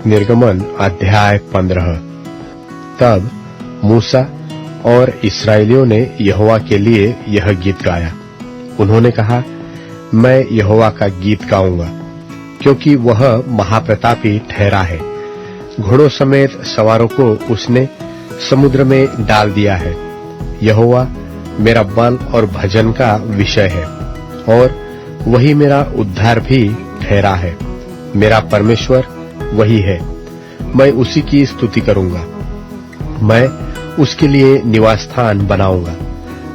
निर्गमन अध्याय 15। तब मूसा और इस्राएलियों ने यहोवा के लिए यह गीत गाया। उन्होंने कहा, मैं यहोवा का गीत गाऊंगा, क्योंकि वह महाप्रतापी ठहरा है। घोड़ों समेत सवारों को उसने समुद्र में डाल दिया है। यहोवा मेरा बल और भजन का विषय है, और वही मेरा उद्धार भी ठहरा है। मेरा परमेश्वर वही है, मैं उसी की स्तुति करूंगा। मैं उसके लिए निवास स्थान बनाऊंगा।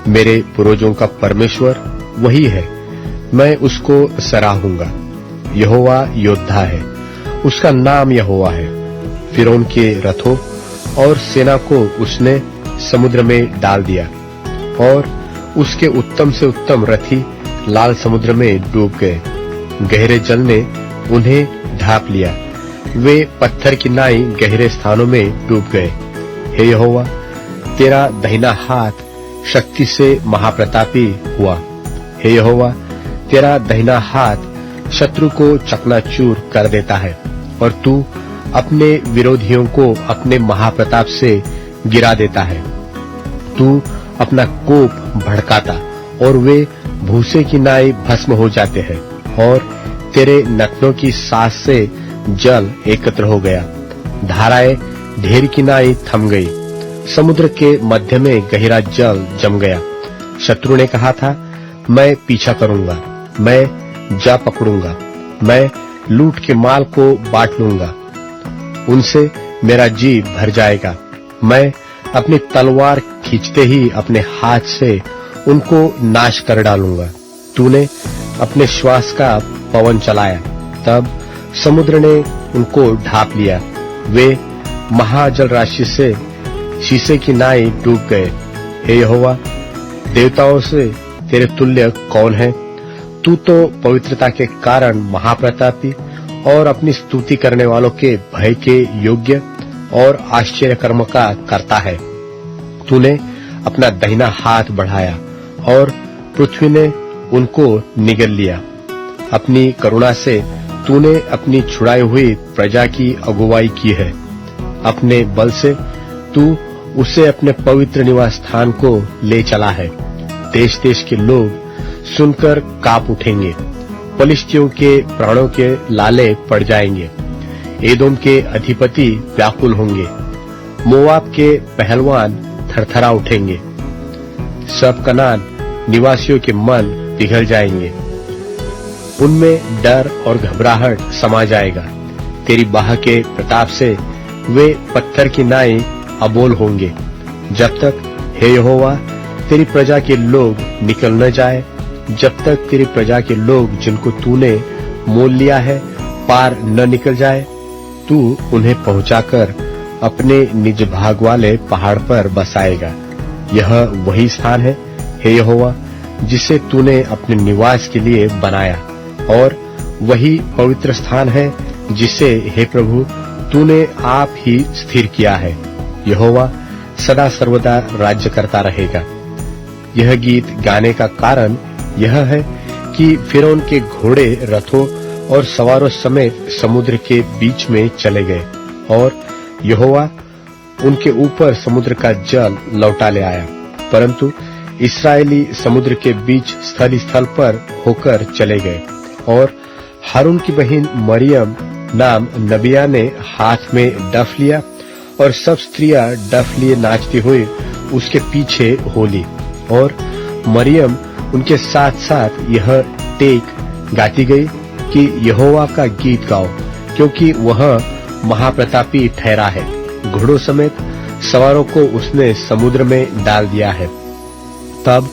मेरे पूर्वजों का परमेश्वर वही है, मैं उसको सराहूंगा। यहोवा योद्धा है, उसका नाम यहोवा है। फिरौन के रथों और सेना को उसने समुद्र में डाल दिया, और उसके उत्तम से उत्तम रथी लाल समुद्र में डूब गए। गहरे जल ने उन्हें ढांप लिया, वे पत्थर की नाई गहरे स्थानों में डूब गए। हे यहोवा, तेरा दाहिना हाथ शक्ति से महाप्रतापी हुआ। हे यहोवा, तेरा दाहिना हाथ शत्रु को चकनाचूर कर देता है, और तू अपने विरोधियों को अपने महाप्रताप से गिरा देता है। तू अपना कोप भड़काता, और वे भूसे की नाई भस्म हो जाते हैं, और तेरे नथनों की सांस से जल एकत्र हो गया। धाराएं ढेर की नाई थम गई, समुद्र के मध्य में गहरा जल जम गया। शत्रु ने कहा था, मैं पीछा करूंगा, मैं जा पकड़ूंगा, मैं लूट के माल को बांट लूंगा। उनसे मेरा जी भर जाएगा। मैं अपनी तलवार खींचते ही अपने हाथ से उनको नाश कर डालूंगा। तूने अपने श्वास का पवन चलाया, तब समुद्र ने उनको ढांप लिया। वे महाजल राशि से शीशे की नाई डूब गए। हे यहोवा, देवताओं से तेरे तुल्य कौन है? तू तो पवित्रता के कारण महाप्रतापी और अपनी स्तुति करने वालों के भय के योग्य और आश्चर्य कर्म का करता है। तूने अपना दाहिना हाथ बढ़ाया, और पृथ्वी ने उनको निगल लिया। अपनी करुणा से तूने अपनी छुड़ाई हुई प्रजा की अगुवाई की है। अपने बल से तू उसे अपने पवित्र निवास स्थान को ले चला है। देश देश के लोग सुनकर कांप उठेंगे, पलिश्तियों के प्राणों के लाले पड़ जाएंगे। एदोम के अधिपति व्याकुल होंगे, मोआब के पहलवान थरथरा उठेंगे। सब कनान निवासियों के मन पिघल जाएंगे, उनमें डर और घबराहट समा जाएगा। तेरी बाह के प्रताप से वे पत्थर की नाई अबोल होंगे। जब तक, हे यहोवा, तेरी प्रजा के लोग निकल न जाए, जब तक तेरी प्रजा के लोग जिनको तूने मोल लिया है पार न निकल जाए, तू उन्हें पहुंचाकर अपने निज भाग वाले पहाड़ पर बसाएगा। यह वही स्थान है, हे यहोवा, जिसे तूने अपने निवास के लिए बनाया, और वही पवित्र स्थान है जिसे, हे प्रभु, तूने आप ही स्थिर किया है। यहोवा सदा सर्वदा राज्य करता रहेगा। यह गीत गाने का कारण यह है कि फिरौन के घोड़े रथों और सवारों समेत समुद्र के बीच में चले गए, और यहोवा उनके ऊपर समुद्र का जल लौटा ले आया। परंतु इस्राएली समुद्र के बीच स्थल स्थल पर होकर चले गए, और हारून की बहन मरियम नाम नबिया ने हाथ में डफ लिया, और सब स्त्रियां डफ लिए नाचती हुई उसके पीछे हो ली। और मरियम उनके साथ साथ यह टेक गाती गई कि यहोवा का गीत गाओ, क्योंकि वह महाप्रतापी ठहरा है। घोड़ों समेत सवारों को उसने समुद्र में डाल दिया है। तब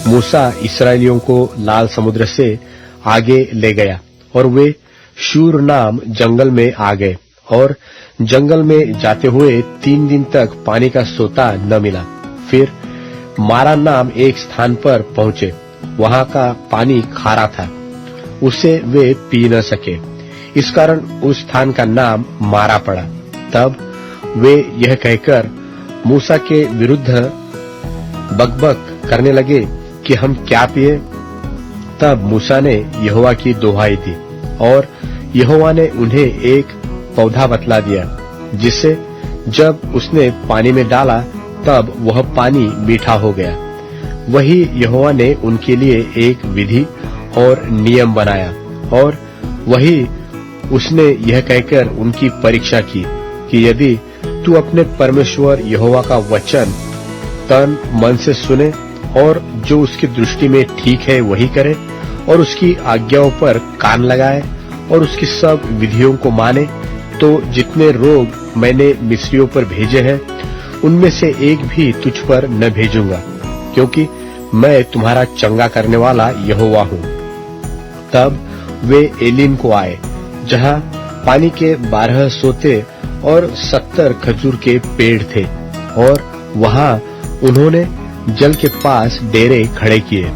मूसा इस्राएलियों को लाल समुद्र से आगे ले गया, और वे शूर नाम जंगल में आ गए, और जंगल में जाते हुए 3 दिन तक पानी का सोता न मिला। फिर मारा नाम एक स्थान पर पहुंचे, वहां का पानी खारा था, उसे वे पी न सके, इस कारण उस स्थान का नाम मारा पड़ा। तब वे यह कहकर मूसा के विरुद्ध बकबक करने लगे कि हम क्या पिए? तब मूसा ने यहोवा की दुहाई दी, और यहोवा ने उन्हें एक पौधा बतला दिया, जिससे जब उसने पानी में डाला तब वह पानी मीठा हो गया। वही यहोवा ने उनके लिए एक विधि और नियम बनाया, और वही उसने यह कहकर उनकी परीक्षा की कि यदि तू अपने परमेश्वर यहोवा का वचन तन मन से सुने और जो उसकी दृष्टि में ठीक है वही करे, और उसकी आज्ञाओं पर कान लगाए और उसकी सब विधियों को माने, तो जितने रोग मैंने मिस्रियों पर भेजे हैं उनमें से एक भी तुझ पर न भेजूंगा, क्योंकि मैं तुम्हारा चंगा करने वाला यहोवा हूँ। तब वे एलीम को आए, जहाँ पानी के 12 सोते और 70 खजूर के पेड़ थे, और वहाँ उन्होंने जल के पास डेरे खड़े किए।